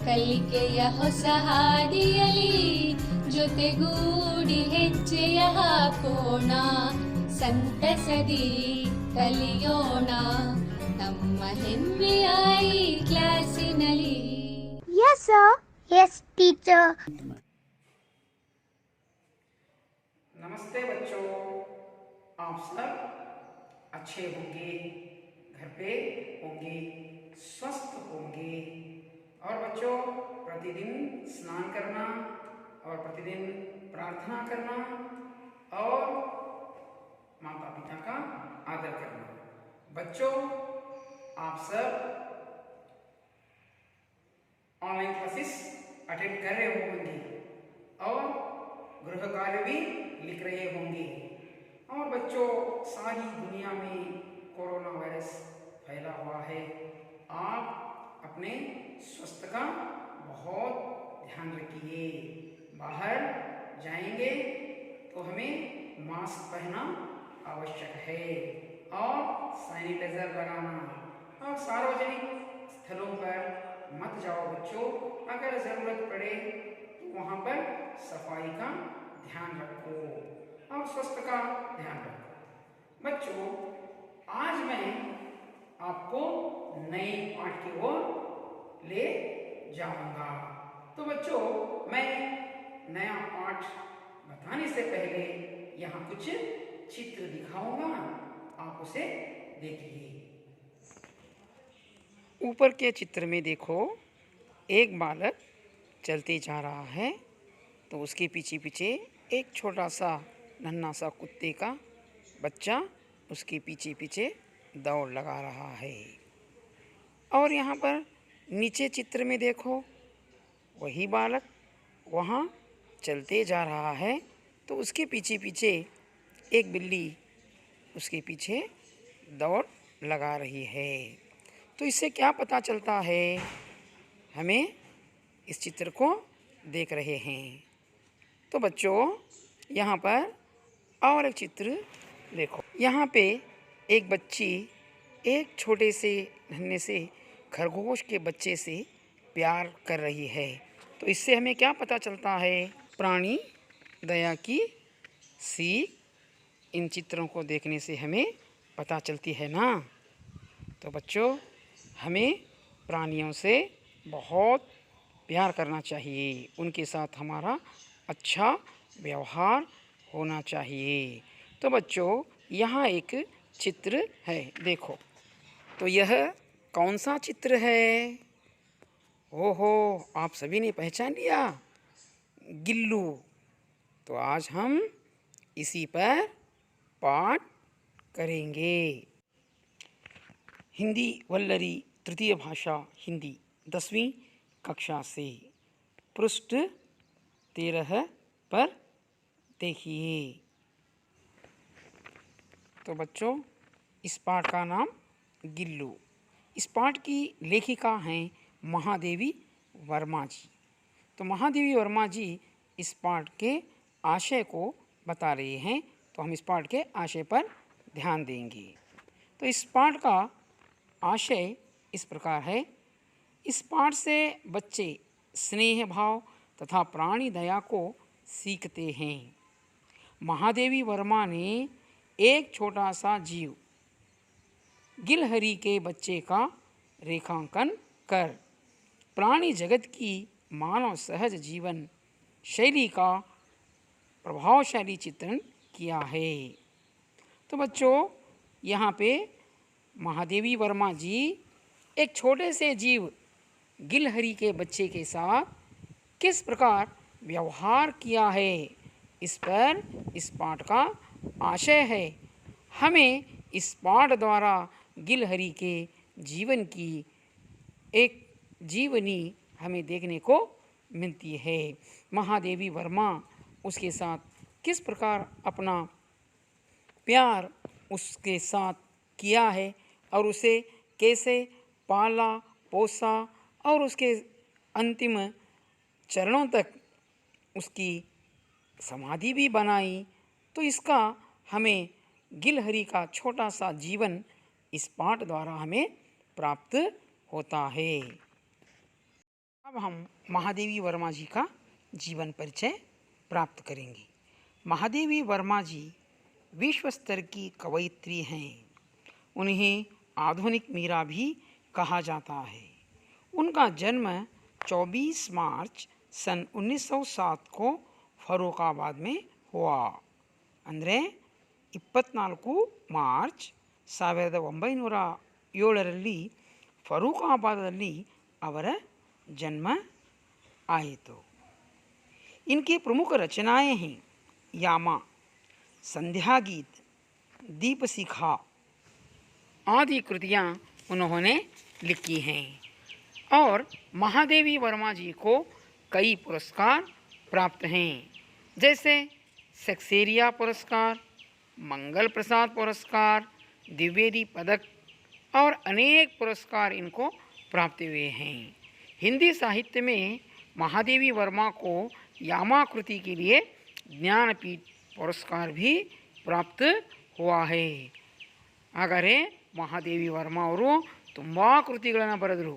ಕಲಿಕೆಯ ಹೊಸ ಹಾದಿಯಲಿ ಜೊತೆಗೂಡಿ ಹೆಜ್ಜೆಯ ಹಾಕೋಣ, ಸಂತಸದಿ ಕಲಿಯೋಣ ನಮ್ಮ ಹೆಮ್ಮೆಯ ಈ ಕ್ಲಾಸಿನಲ್ಲಿ. Yes sir. Yes teacher. नमस्ते बच्चों, आप सब अच्छे होंगे, घर पे होंगे, स्वस्थ होंगे। और बच्चों, प्रतिदिन स्नान करना और प्रतिदिन प्रार्थना करना और माता पिता का आदर करना। बच्चों, आप सब ऑनलाइन क्लासेस अटेंड कर रहे होंगे और गृह कार्य भी लिख रहे होंगे। और बच्चों, सारी दुनिया में कोरोना वायरस फैला हुआ है। आप अपने स्वास्थ्य का बहुत ध्यान रखिए। बाहर जाएंगे तो हमें मास्क पहनना आवश्यक है और सैनिटाइजर लगाना। और सार्वजनिक स्थलों पर मत जाओ बच्चों। अगर ज़रूरत पड़े तो वहाँ पर सफाई का ध्यान रखो और स्वास्थ्य का ध्यान रखो। बच्चों, आज मैं आपको नए पाठ की ओर ले जाऊंगा। तो बच्चों, मैं नया पाठ बताने से पहले यहाँ कुछ चित्र दिखाऊंगा, आप उसे देखिए। ऊपर के चित्र में देखो, एक बालक चलते जा रहा है तो उसके पीछे पीछे एक छोटा सा नन्हा सा कुत्ते का बच्चा उसके पीछे पीछे दौड़ लगा रहा है। और यहाँ पर नीचे चित्र में देखो, वही बालक वहाँ चलते जा रहा है तो उसके पीछे पीछे एक बिल्ली उसके पीछे दौड़ लगा रही है। तो इससे क्या पता चलता है, हमें इस चित्र को देख रहे हैं। तो बच्चों, यहाँ पर और एक चित्र देखो। यहाँ पे एक बच्ची एक छोटे से नन्हे से खरगोश के बच्चे से प्यार कर रही है। तो इससे हमें क्या पता चलता है, प्राणी दया की सीख इन चित्रों को देखने से हमें पता चलती है ना। तो बच्चों, हमें प्राणियों से बहुत प्यार करना चाहिए, उनके साथ हमारा अच्छा व्यवहार होना चाहिए। तो बच्चों, यहाँ एक चित्र है, देखो। तो यह कौन सा चित्र है? ओहो, आप सभी ने पहचान लिया, गिल्लू। तो आज हम इसी पर पाठ करेंगे। हिंदी वल्लरी तृतीय भाषा हिंदी 10वीं कक्षा से पृष्ठ 13 पर देखिए। तो बच्चों, इस पाठ का नाम गिल्लू। इस पाठ की लेखिका हैं महादेवी वर्मा जी। तो महादेवी वर्मा जी इस पाठ के आशय को बता रहे हैं, तो हम इस पाठ के आशय पर ध्यान देंगे। तो इस पाठ का आशय इस प्रकार है। इस पाठ से बच्चे स्नेह भाव तथा प्राणी दया को सीखते हैं। महादेवी वर्मा ने एक छोटा सा जीव गिलहरी के बच्चे का रेखांकन कर प्राणी जगत की मानव सहज जीवन शैली का प्रभावशाली चित्रण किया है। तो बच्चों, यहाँ पे महादेवी वर्मा जी एक छोटे से जीव गिलहरी के बच्चे के साथ किस प्रकार व्यवहार किया है, इस पर इस पाठ का आशय है। हमें इस पाठ द्वारा गिलहरी के जीवन की एक जीवनी हमें देखने को मिलती है। महादेवी वर्मा उसके साथ किस प्रकार अपना प्यार उसके साथ किया है और उसे कैसे पाला पोसा और उसके अंतिम चरणों तक उसकी समाधि भी बनाई। तो इसका हमें गिलहरी का छोटा सा जीवन इस पाठ द्वारा हमें प्राप्त होता है। अब हम महादेवी वर्मा जी का जीवन परिचय प्राप्त करेंगे। महादेवी वर्मा जी विश्व स्तर की कवयित्री हैं। उन्हें आधुनिक मीरा भी कहा जाता है। उनका जन्म 24 मार्च सन 1907 को फर्रुखाबाद में हुआ। ಅಂದರೆ 24 ಮಾರ್ಚ್ 1907ರಲ್ಲಿ ಫರ್ರುಖಾಬಾದದಲ್ಲಿ ಅವರ जन्म आಯಿತು। इनकी प्रमुख रचनाएं हैं यामा, संध्या गीत, दीपशिखा आदि कृतियाँ उन्होंने लिखी हैं। और महादेवी वर्मा जी को कई पुरस्कार प्राप्त हैं, जैसे सक्सेरिया पुरस्कार, मंगल प्रसाद पुरस्कार, द्विवेदी पदक और अनेक पुरस्कार इनको प्राप्त हुए हैं। हिंदी साहित्य में महादेवी वर्मा को यामा कृति के लिए ज्ञानपीठ पुरस्कार भी प्राप्त हुआ है। ಹಾಗಾದರೆ ಮಹಾದೇವಿ ವರ್ಮ ಅವರು ತುಂಬ ಕೃತಿಗಳನ್ನು ಬರೆದರು.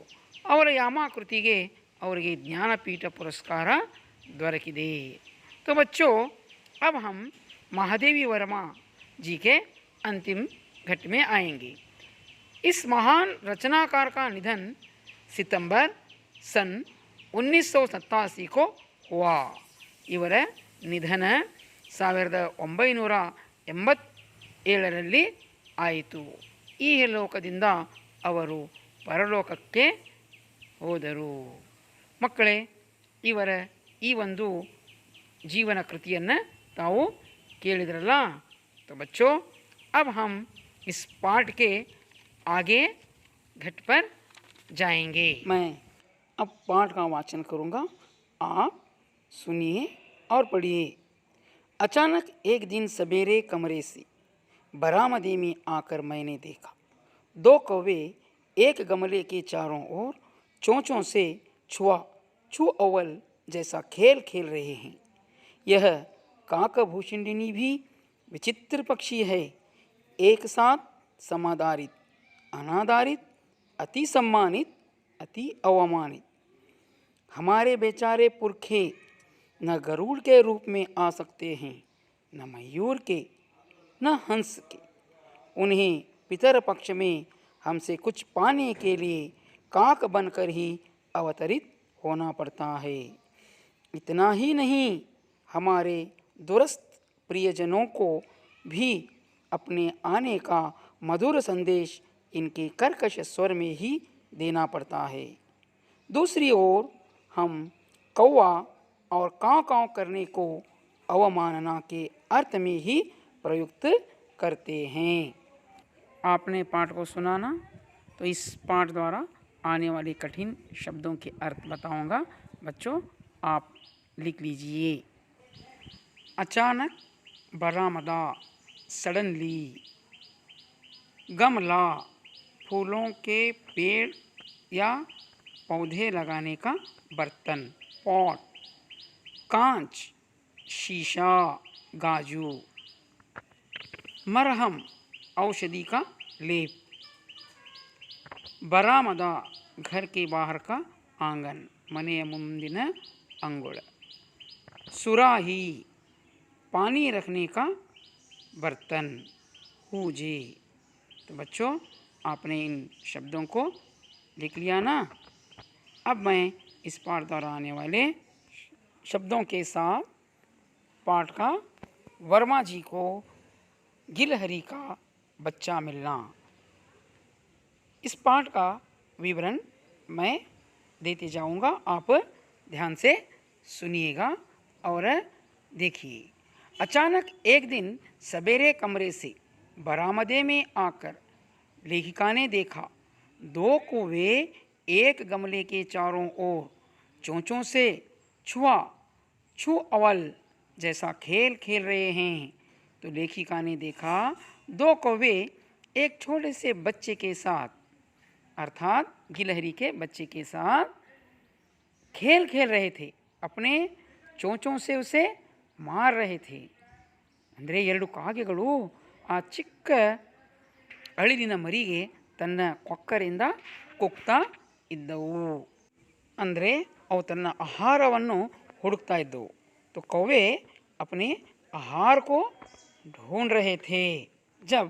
ಅವರ ಯಾಮ ಕೃತಿಗೆ ಅವರಿಗೆ ಜ್ಞಾನಪೀಠ पुरस्कार ದೊರಕಿದೆ। तो बच्चों, अब हम महादेवी वर्मा जी के अंतिम घट में आएंगे। इस महान रचनाकार का निधन सितंबर सन 1987 को हुआ। ಇವರ ನಿಧನ 1987ರಲ್ಲಿ ಆಯಿತು। ಈ ಲೋಕದಿಂದ ಅವರು ಪರಲೋಕಕ್ಕೆ ಹೋದರು। ಮಕ್ಕಳೇ, ಇವರ ಈ ಒಂದು जीवन कृतिಯನ್ನು ताऊ ಕೇಳಿದ್ರಲ್ಲ। तो बच्चों, अब हम इस पाठ के आगे घट पर जाएंगे। मैं अब पाठ का वाचन करूँगा, आप सुनिए और पढ़िए। अचानक एक दिन सवेरे कमरे से बरामदे में आकर मैंने देखा, 2 कौवे एक गमले के चारों ओर चोंचों से छू अव्वल जैसा खेल खेल रहे हैं। यह काकभूषिंडिनी भी विचित्र पक्षी है। एक साथ समाधारित, अनाधारित, अति सम्मानित, अति अवमानित। हमारे बेचारे पुरखे न गरुड़ के रूप में आ सकते हैं, न मयूर के, न हंस के। उन्हें पितर पक्ष में हमसे कुछ पाने के लिए काक बनकर ही अवतरित होना पड़ता है। इतना ही नहीं, हमारे दुरस्त प्रियजनों को भी अपने आने का मधुर संदेश इनके कर्कश स्वर में ही देना पड़ता है। दूसरी ओर हम कौवा और काँव काँव करने को अवमानना के अर्थ में ही प्रयुक्त करते हैं। आपने पाठ को सुना ना, तो इस पाठ द्वारा आने वाले कठिन शब्दों के अर्थ बताऊंगा। बच्चों, आप लिख लीजिए। अचानक, बरामदा, सडनली। गमला, फूलों के पेड़ या पौधे लगाने का बर्तन, पॉट। कांच, शीशा, गाजू। मरहम, औषधि का लेप। बरामदा, घर के बाहर का आंगन, मನೆಯ ಮುಂದಿನ अंगुड़। सुराही, पानी रखने का बर्तन, हूजे। तो बच्चों, आपने इन शब्दों को लिख लिया ना। अब मैं इस पाठ द्वारा आने वाले शब्दों के साथ पाठ का वर्मा जी को गिलहरी का बच्चा मिलना, इस पाठ का विवरण मैं देते जाऊंगा। आप ध्यान से सुनिएगा और देखिए। अचानक एक दिन सवेरे कमरे से बरामदे में आकर लेखिका ने देखा, 2 कौवे एक गमले के चारों ओर चोंचों से छू अवल जैसा खेल खेल रहे हैं। तो लेखिका ने देखा 2 कौवे एक छोटे से बच्चे के साथ, अर्थात गिलहरी के बच्चे के साथ खेल खेल रहे थे। अपने चोंचों से उसे मार रहे थे। ಅಂದರೆ 2 ಕಾಗೆಗಳು ಆ ಚಿಕ್ಕ ಅಳಿಲಿನ ಮರಿಗೆ ತನ್ನ ಕೊಕ್ಕರಿಂದ ಕುಗ್ತಾ ಇದ್ದವು. ಅಂದರೆ ಅವು ತನ್ನ ಆಹಾರವನ್ನು ಹುಡುಕ್ತಾ ಇದ್ದವು. तो कौवे अपने आहार को ढूंढ रहे थे. जब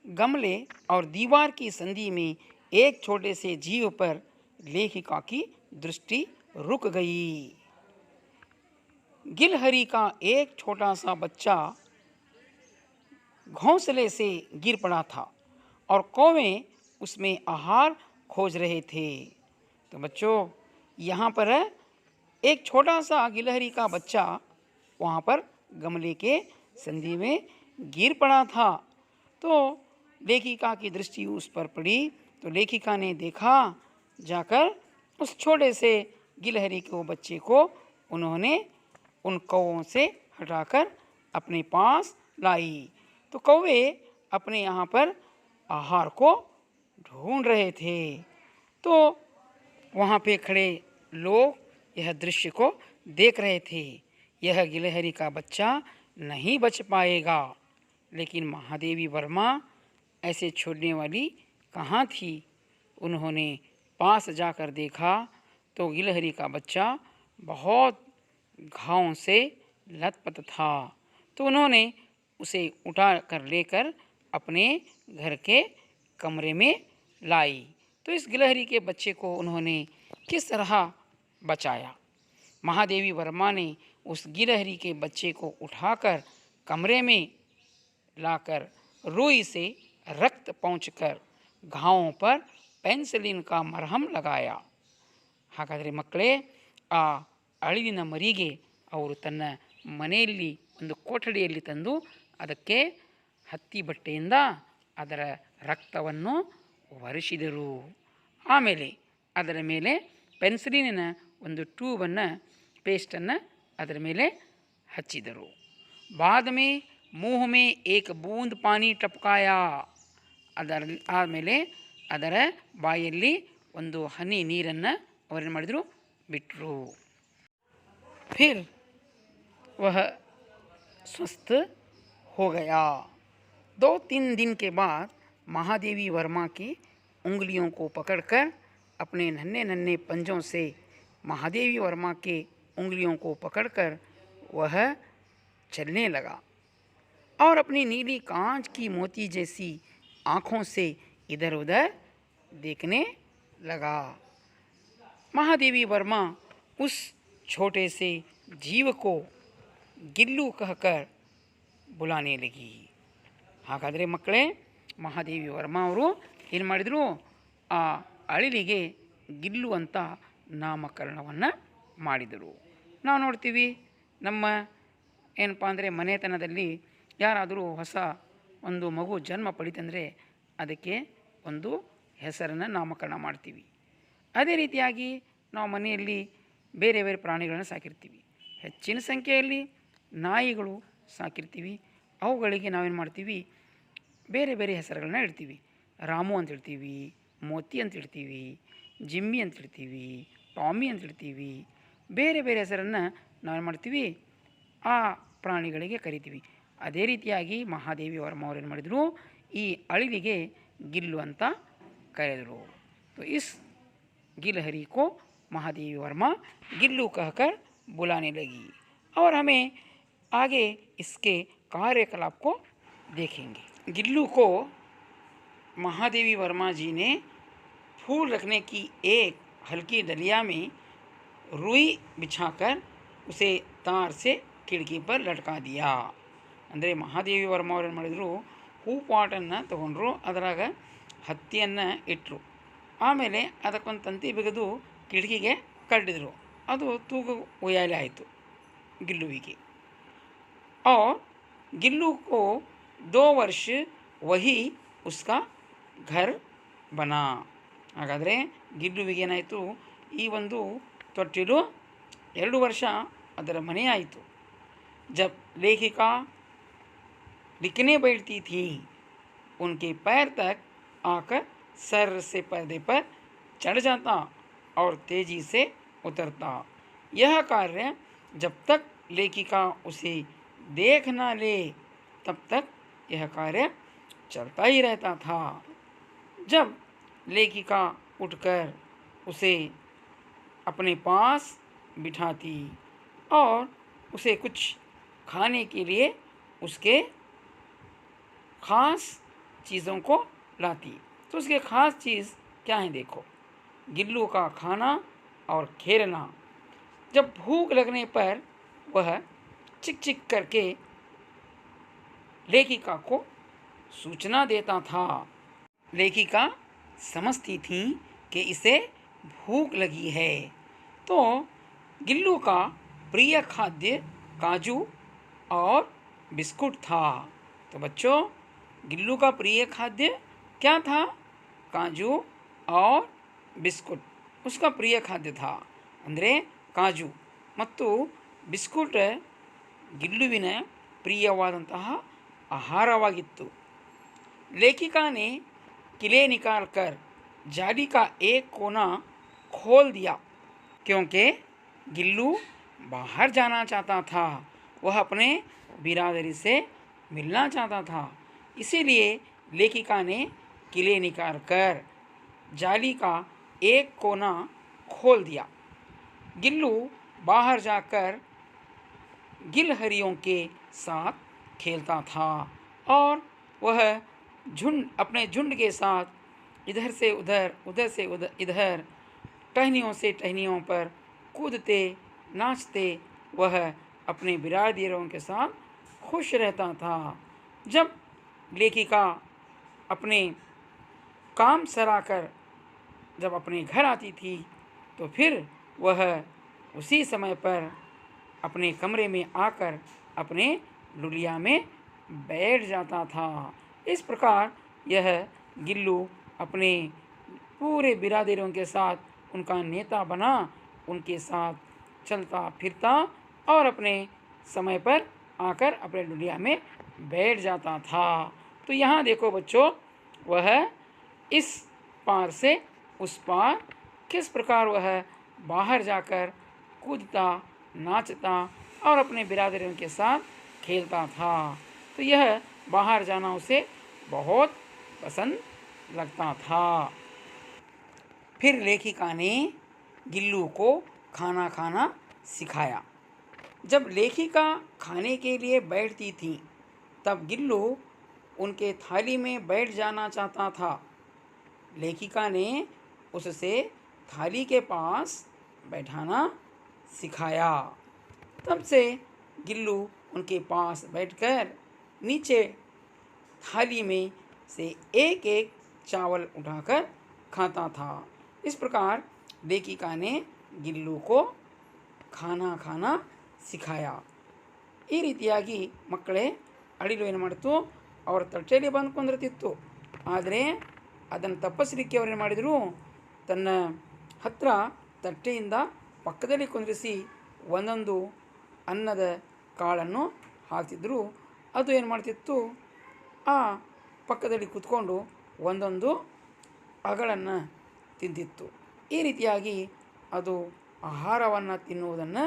गमले और दीवार की संधि में एक छोटे से जीव पर लेखिका की दृष्टि रुक गई. गिलहरी का एक छोटा सा बच्चा घोंसले से गिर पड़ा था और कौवे उसमें आहार खोज रहे थे. तो बच्चों, यहाँ पर एक छोटा सा गिलहरी का बच्चा वहाँ पर गमले के संधि में गिर पड़ा था. तो लेखिका की दृष्टि उस पर पड़ी. तो लेखिका ने देखा, जाकर उस छोटे से गिलहरी के बच्चे को उन्होंने उन कौवों से हटाकर अपने पास लाई. तो कौवे अपने यहाँ पर आहार को ढूंढ रहे थे. तो वहाँ पे खड़े लोग यह दृश्य को देख रहे थे. यह गिलहरी का बच्चा नहीं बच पाएगा. लेकिन महादेवी वर्मा ऐसे छोड़ने वाली कहाँ थी. उन्होंने पास जाकर देखा तो गिलहरी का बच्चा बहुत घावों से लथपथ था. तो उन्होंने उसे उठा कर लेकर अपने घर के कमरे में लाई. तो इस गिलहरी के बच्चे को उन्होंने किस तरह बचाया. महादेवी वर्मा ने उस गिलहरी के बच्चे को उठाकर कमरे में लाकर रुई से रक्त पहुँचकर घावों पर पेंसिलिन का मरहम लगाया. ಹಾಗಾದರೆ ಮಕ್ಕಳೇ, ಆ ಅಳಿಲಿನ ಮರಿಗೆ ಅವರು ತನ್ನ ಮನೆಯಲ್ಲಿ ಒಂದು ಕೊಠಡಿಯಲ್ಲಿ ತಂದು ಅದಕ್ಕೆ ಹತ್ತಿ ಬಟ್ಟೆಯಿಂದ ಅದರ ರಕ್ತವನ್ನು ಒರೆಸಿದರು. ಆಮೇಲೆ ಅದರ ಮೇಲೆ ಪೆನ್ಸಿಲಿನ ಒಂದು ಟ್ಯೂಬನ್ನು, ಪೇಸ್ಟನ್ನು ಅದರ ಮೇಲೆ ಹಚ್ಚಿದರು. बाद में मुँह में एक बूंद पानी टपकाया. ಅದರ ಆಮೇಲೆ ಅದರ ಬಾಯಲ್ಲಿ ಒಂದು ಹನಿ ನೀರನ್ನು ಅವರೇನು ಮಾಡಿದರು, ಬಿಟ್ಟರು. फिर वह स्वस्थ हो गया. 2-3 दिन के बाद महादेवी वर्मा की उंगलियों को पकड़कर अपने नन्हे नन्हे पंजों से महादेवी वर्मा के उंगलियों को पकड़कर वह चलने लगा और अपनी नीली कांच की मोती जैसी आँखों से इधर उधर देखने लगा. महादेवी वर्मा उस छोटे से जीव को गिल्लू कहकर बुलाने लगी. ಹಾಗಾದರೆ ಮಕ್ಕಳೇ, ಮಹಾದೇವಿ ವರ್ಮಾ ಅವರು ಏನು ಮಾಡಿದರು, ಆ ಅಳಿಲಿಗೆ ಗಿಲ್ಲು ಅಂತ ನಾಮಕರಣವನ್ನು ಮಾಡಿದರು. ನಾವು ನೋಡ್ತೀವಿ, ನಮ್ಮ ಏನಪ್ಪ ಅಂದರೆ ಮನೆತನದಲ್ಲಿ ಯಾರಾದರೂ ಹೊಸ ಒಂದು ಮಗು ಜನ್ಮ ಪಡಿತಂದರೆ ಅದಕ್ಕೆ ಒಂದು ಹೆಸರನ್ನು ನಾಮಕರಣ ಮಾಡ್ತೀವಿ. ಅದೇ ರೀತಿಯಾಗಿ ನಾವು ಮನೆಯಲ್ಲಿ ಬೇರೆ ಬೇರೆ ಪ್ರಾಣಿಗಳನ್ನು ಸಾಕಿರ್ತೀವಿ. ಹೆಚ್ಚಿನ ಸಂಖ್ಯೆಯಲ್ಲಿ ನಾಯಿಗಳು ಸಾಕಿರ್ತೀವಿ. ಅವುಗಳಿಗೆ ನಾವೇನು ಮಾಡ್ತೀವಿ, ಬೇರೆ ಬೇರೆ ಹೆಸರುಗಳನ್ನ ಇಡ್ತೀವಿ. ರಾಮು ಅಂತ ಇಡ್ತೀವಿ, ಮೋತಿ ಅಂತ ಇಡ್ತೀವಿ, ಜಿಮ್ಮಿ ಅಂತ ಇಡ್ತೀವಿ, ಟಾಮಿ ಅಂತ ಇಡ್ತೀವಿ. ಬೇರೆ ಬೇರೆ ಹೆಸರನ್ನು ನಾವೇನು ಮಾಡ್ತೀವಿ, ಆ ಪ್ರಾಣಿಗಳಿಗೆ ಕರಿತೀವಿ. ಅದೇ ರೀತಿಯಾಗಿ ಮಹಾದೇವಿ ವರ್ಮ ಅವರು ಏನು ಮಾಡಿದರು, ಈ ಅಳಿಲಿಗೆ ಗಿಲ್ಲು ಅಂತ ಕರೆದರು. तो इस गिलहरी को महादेवी वर्मा गिल्लू कहकर बुलाने लगी. और हमें आगे इसके कार्यकलाप को देखेंगे. गिल्लू को महादेवी वर्मा जी ने फूल रखने की एक हल्की डलिया में रुई बिछाकर उसे तार से खिड़की पर लटका दिया. ಅಂದರೆ ಮಹಾದೇವಿ ವರ್ಮ ಅವರು ಏನು ಮಾಡಿದರು, ಹೂ ಪಾಟನ್ನು ತೊಗೊಂಡ್ರು, ಅದರಾಗ ಹತ್ತಿಯನ್ನು ಇಟ್ಟರು. ಆಮೇಲೆ ಅದಕ್ಕೊಂದು ತಂತಿ ಬಿಗಿದು ಕಿಟಕಿಗೆ ಕಟ್ಟಿದ್ರು. ಅದು ತೂಗು ಉಯ್ಯಾಲೆ ಆಯಿತು ಗಿಲ್ಲುವಿಗೆ. और गिल्लू को 2 वर्ष वही उसका घर बना. ಹಾಗಾದರೆ ಗಿಲ್ಲುವಿಗೆ ಏನಾಯಿತು, ಈ ಒಂದು ತೊಟ್ಟಿಲು 2 ವರ್ಷ ಅದರ ಮನೆಯಾಯಿತು. जब लेखिका लिखने बैठती थी, उनके पैर तक आकर सर से पर्दे पर चढ़ जाता और तेजी से उतरता. यह कार्य जब तक लेखिका उसे देख न ले तब तक यह कार्य चलता ही रहता था. जब लेखिका उठकर उसे अपने पास बिठाती और उसे कुछ खाने के लिए उसके ख़ास चीज़ों को लाती। तो उसके ख़ास चीज़ क्या है देखो, गिल्लू का खाना और खेलना। जब भूख लगने पर वह चिक चिक करके लेखिका को सूचना देता था। लेखिका समझती थी कि इसे भूख लगी है। तो गिल्लू का प्रिय खाद्य काजू और बिस्कुट था। तो बच्चों, गिल्लू का प्रिय खाद्य क्या था? काजू और बिस्कुट उसका प्रिय खाद्य था। ಅಂದರೆ ಕಾಜು ಮತ್ತು ಬಿಸ್ಕುಟ್ ಗಿಲ್ಲುವಿನ प्रियवादंತಹ आहारವಾಗಿತ್ತು। लेखिका ने किले निकाल कर जाली का एक कोना खोल दिया क्योंकि गिल्लू बाहर जाना चाहता था। वह अपने बिरादरी से मिलना चाहता था। इसीलिए लेखिका ने किले निकाल कर जाली का एक कोना खोल दिया। गिल्लू बाहर जाकर गिलहरियों के साथ खेलता था और वह अपने झुंड के साथ इधर से उधर उधर से इधर टहनियों से टहनियों पर कूदते नाचते वह अपने बिरादरों के साथ खुश रहता था। जब लेखिका अपने काम सराकर जब अपने घर आती थी तो फिर वह उसी समय पर अपने कमरे में आकर अपने लुलिया में बैठ जाता था। इस प्रकार यह गिल्लू अपने पूरे बिरादरों के साथ उनका नेता बना, उनके साथ चलता फिरता और अपने समय पर आकर अपने लुलिया में बैठ जाता था। तो यहाँ देखो बच्चों, वह इस पार से उस पार किस प्रकार वह बाहर जाकर कूदता नाचता और अपने बिरादरों के साथ खेलता था। तो यह बाहर जाना उसे बहुत पसंद लगता था। फिर लेखिका ने गिल्लू को खाना खाना सिखाया। जब लेखिका खाने के लिए बैठती थी तब गिल्लू उनके थाली में बैठ जाना चाहता था। लेखिका ने उससे थाली के पास बैठाना सिखाया। तब से गिल्लू उनके पास बैठकर नीचे थाली में से एक एक चावल उठाकर खाता था। इस प्रकार लेखिका ने गिल्लू को खाना खाना ಸಿಖಾಯಾ। ಈ ರೀತಿಯಾಗಿ ಮಕ್ಕಳೇ ಅಳಿಲು ಏನು ಮಾಡ್ತು, ಅವರ ತಟ್ಟೆಯಲ್ಲಿ ಬಂದು ಕುಂದಿರ್ತಿತ್ತು. ಆದರೆ ಅದನ್ನು ತಪ್ಪಿಸಲಿಕ್ಕೆ ಅವ್ರು ಏನು ಮಾಡಿದರು, ತನ್ನ ಹತ್ತಿರ ತಟ್ಟೆಯಿಂದ ಪಕ್ಕದಲ್ಲಿ ಕುಂದಿರಿಸಿ ಒಂದೊಂದು ಅನ್ನದ ಕಾಳನ್ನು ಹಾಕ್ತಿದ್ರು. ಅದು ಏನು ಮಾಡ್ತಿತ್ತು, ಆ ಪಕ್ಕದಲ್ಲಿ ಕೂತ್ಕೊಂಡು ಒಂದೊಂದು ಅಗಳನ್ನು ತಿಂತಿತ್ತು. ಈ ರೀತಿಯಾಗಿ ಅದು ಆಹಾರವನ್ನು ತಿನ್ನುವುದನ್ನು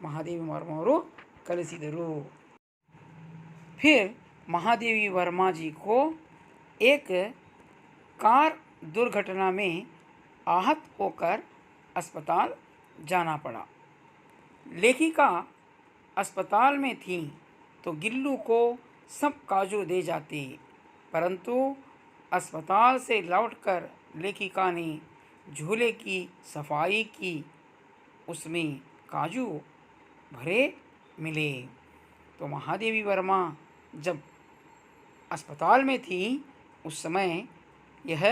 महादेवी वर्मा ಅವರು ಕಲಿಸಿದರು। फिर महादेवी वर्मा जी को एक कार दुर्घटना में आहत होकर अस्पताल जाना पड़ा। लेखिका अस्पताल में थी तो गिल्लू को सब काजू दे जाती, परंतु अस्पताल से लौटकर लेखिका ने झूले की सफाई की, उसमें काजू भरे मिले। तो महादेवी वर्मा जब अस्पताल में थी उस समय यह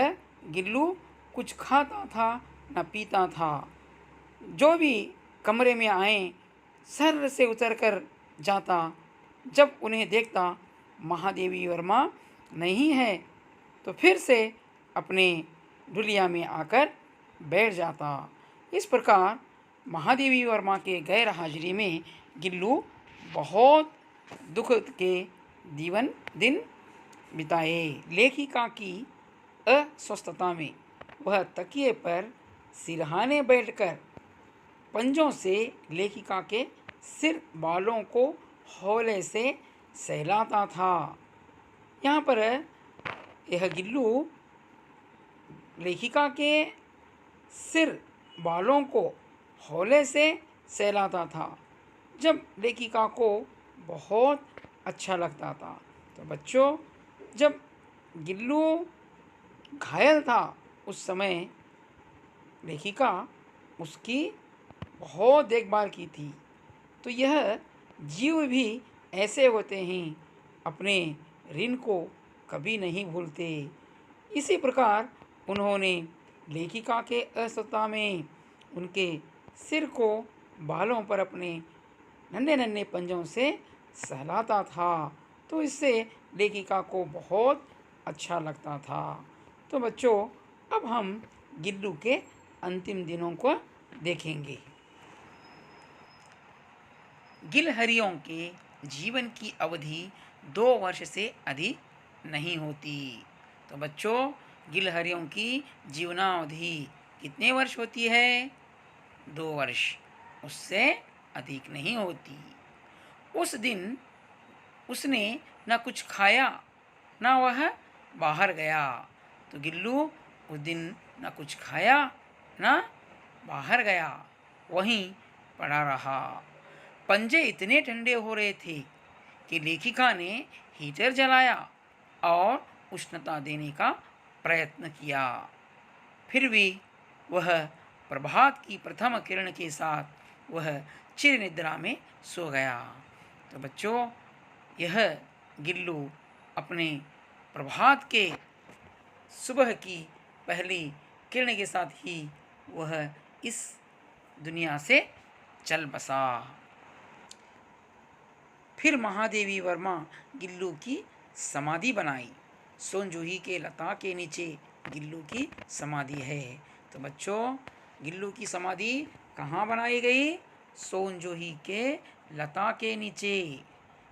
गिल्लू कुछ खाता था न पीता था। जो भी कमरे में आए सर से उतर कर जाता। जब उन्हें देखता महादेवी वर्मा नहीं है तो फिर से अपने ढुलिया में आकर बैठ जाता। इस प्रकार महादेवी वर्मा के गैर हाजिरी में गिल्लू बहुत दुख के दिन बिताए। लेखिका की अस्वस्थता में वह तकिए पर सिरहाने बैठकर पंजों से लेखिका के सिर बालों को हौले से सहलाता था। यहाँ पर यह गिल्लू लेखिका के सिर बालों को हौले से सहलाता था, जब लेखिका को बहुत अच्छा लगता था। तो बच्चों, जब गिल्लू घायल था उस समय लेखिका उसकी बहुत देखभाल की थी। तो यह जीव भी ऐसे होते हैं, अपने ऋण को कभी नहीं भूलते। इसी प्रकार उन्होंने लेखिका के अस्वस्थता में उनके सिर को बालों पर अपने नन्हे नन्हे पंजों से सहलाता था। तो इससे लेखिका को बहुत अच्छा लगता था। तो बच्चों, अब हम गिल्लू के अंतिम दिनों को देखेंगे। गिलहरियों के जीवन की अवधि 2 वर्ष से अधिक नहीं होती। तो बच्चों, गिलहरियों की जीवनावधि कितने वर्ष होती है? 2 वर्ष, उससे अधिक नहीं होती। उस दिन उसने न कुछ खाया, न वह बाहर गया। तो गिल्लू उस दिन न कुछ खाया, न बाहर गया, वहीं पड़ा रहा। पंजे इतने ठंडे हो रहे थे कि लेखिका ने हीटर जलाया और उष्णता देने का प्रयत्न किया। फिर भी वह प्रभात की प्रथम किरण के साथ वह चिर निद्रा में सो गया। तो बच्चों, यह गिल्लू अपने प्रभात के सुबह की पहली किरण के साथ ही वह इस दुनिया से चल बसा। फिर महादेवी वर्मा गिल्लू की समाधि बनाई। सोनजूही के लता के नीचे गिल्लू की समाधि है। तो बच्चों, गिल्लू की समाधि कहाँ बनाई गई? सोनजूही के लता के नीचे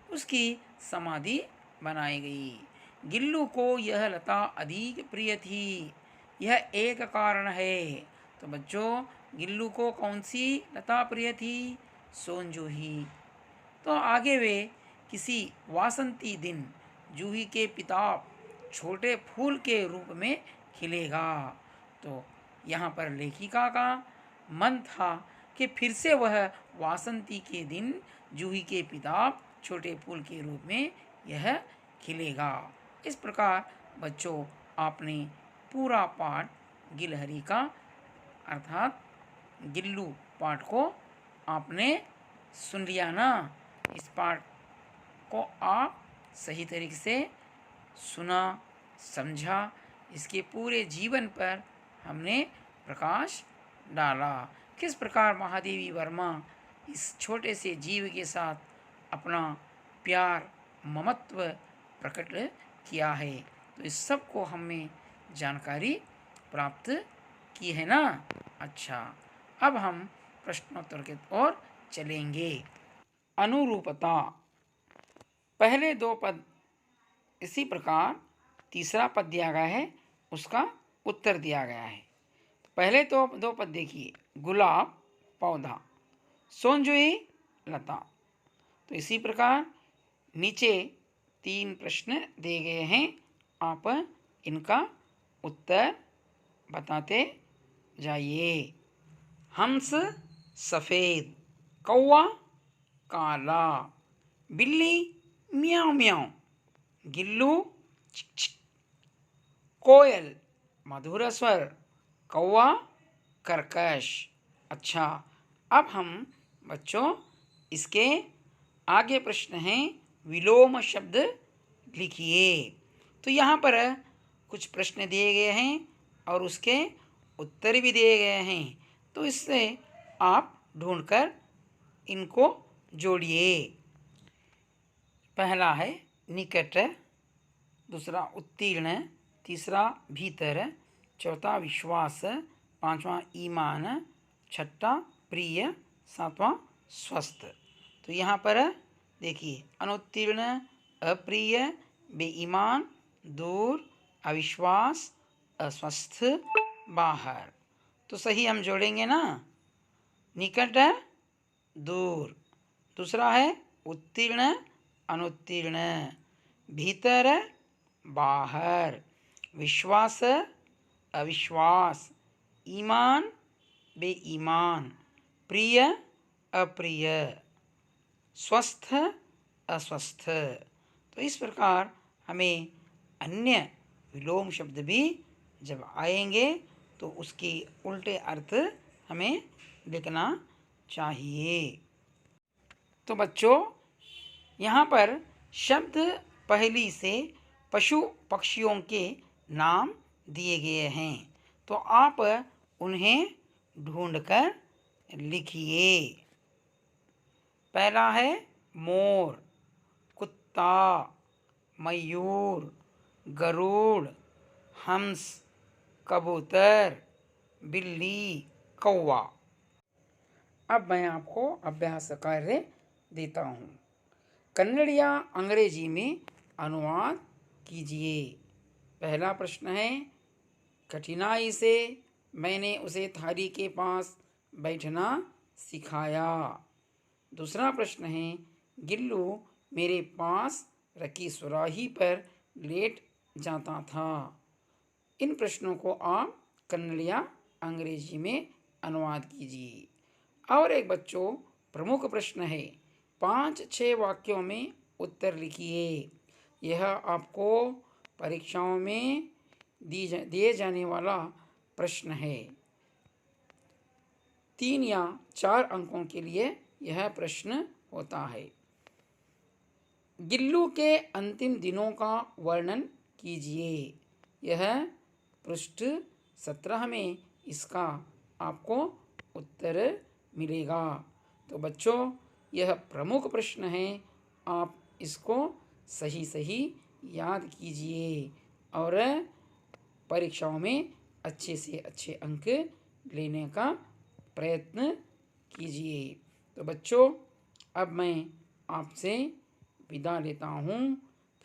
उसकी समाधि बनाई गई। गिल्लू को यह लता अधिक प्रिय थी, यह एक कारण है। तो बच्चों, गिल्लू को कौन सी लता प्रिय थी? सोनजूही। तो आगे वे किसी वासंती दिन जूही के पिताब छोटे फूल के रूप में खिलेगा। तो यहाँ पर लेखिका का मन था कि फिर से वह वासंती के दिन जूही के पिताब छोटे फूल के रूप में यह खिलेगा। इस प्रकार बच्चों, आपने पूरा पाठ गिलहरी का अर्थात गिल्लू पाठ को आपने सुन लिया ना। इस पाठ को आप सही तरीके से सुना, समझा, इसके पूरे जीवन पर हमने प्रकाश डाला। किस प्रकार महादेवी वर्मा इस छोटे से जीव के साथ अपना प्यार, ममत्व प्रकट किया है। तो इस सब को हमें जानकारी प्राप्त की है ना। अच्छा, अब हम प्रश्नोत्तर की ओर चलेंगे। अनुरूपता, पहले 2 पद इसी प्रकार तीसरा पद दिया गया है, उसका उत्तर दिया गया है। पहले तो 2 पद देखिए, गुलाब पौधा, सोनजूही लता। तो इसी प्रकार नीचे 3 प्रश्न दिए गए हैं, आप इनका उत्तर बताते जाइए। हंस सफ़ेद, कौवा काला, बिल्ली म्याऊं म्याऊं, गिल्लू चिक चिक, कोयल मधुर स्वर, कौवा कर्कश। अच्छा, अब हम बच्चों इसके आगे प्रश्न हैं, विलोम शब्द लिखिए। तो यहाँ पर कुछ प्रश्न दिए गए हैं और उसके उत्तर भी दिए गए हैं। तो इससे आप ढूंढकर इनको जोड़िए। पहला है निकट, दूसरा उत्तीर्ण, तीसरा भीतर, चौथा विश्वास, पांचवा ईमान, छठा प्रिय, सातवां स्वस्थ। तो यहाँ पर देखिए, अनुत्तीर्ण, अप्रिय, बेईमान, दूर, अविश्वास, अस्वस्थ, बाहर। तो सही हम जोड़ेंगे ना। निकट दूर, दूसरा है उत्तीर्ण अनुत्तीर्ण, भीतर बाहर, विश्वास अविश्वास, ईमान बेईमान, प्रिय अप्रिय, स्वस्थ अस्वस्थ। तो इस प्रकार हमें अन्य विलोम शब्द भी जब आएंगे तो उसके उल्टे अर्थ हमें लिखना चाहिए। तो बच्चों, यहाँ पर शब्द पहली से पशु पक्षियों के नाम दिए गए हैं, तो आप उन्हें ढूंढकर लिखिए। पहला है मोर, कुत्ता, मयूर, गरुड़, हंस, कबूतर, बिल्ली, कौवा। अब मैं आपको अभ्यास कार्य देता हूँ। कन्नड़ या अंग्रेजी में अनुवाद कीजिए। पहला प्रश्न है, कठिनाई से मैंने उसे थाली के पास बैठना सिखाया। दूसरा प्रश्न है, गिल्लू मेरे पास रखी सुराही पर लेट जाता था। इन प्रश्नों को आप कन्नड़ या अंग्रेजी में अनुवाद कीजिए। और एक बच्चों, प्रमुख प्रश्न है, 5-6 वाक्यों में उत्तर लिखिए। यह आपको परीक्षाओं में दिए जाने वाला प्रश्न है। 3 या 4 अंकों के लिए यह प्रश्न होता है। गिल्लू के अंतिम दिनों का वर्णन कीजिए। यह पृष्ठ 17 में इसका आपको उत्तर मिलेगा। तो बच्चों, यह प्रमुख प्रश्न है, आप इसको सही सही याद कीजिए और परीक्षाओं में अच्छे से अच्छे अंक लेने का प्रयत्न कीजिए। तो बच्चों, अब मैं आपसे विदा लेता हूँ।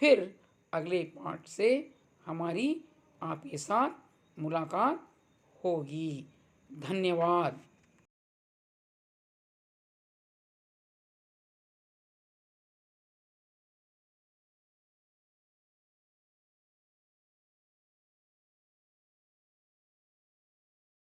फिर अगले पाठ से हमारी आपके साथ मुलाकात होगी। धन्यवाद।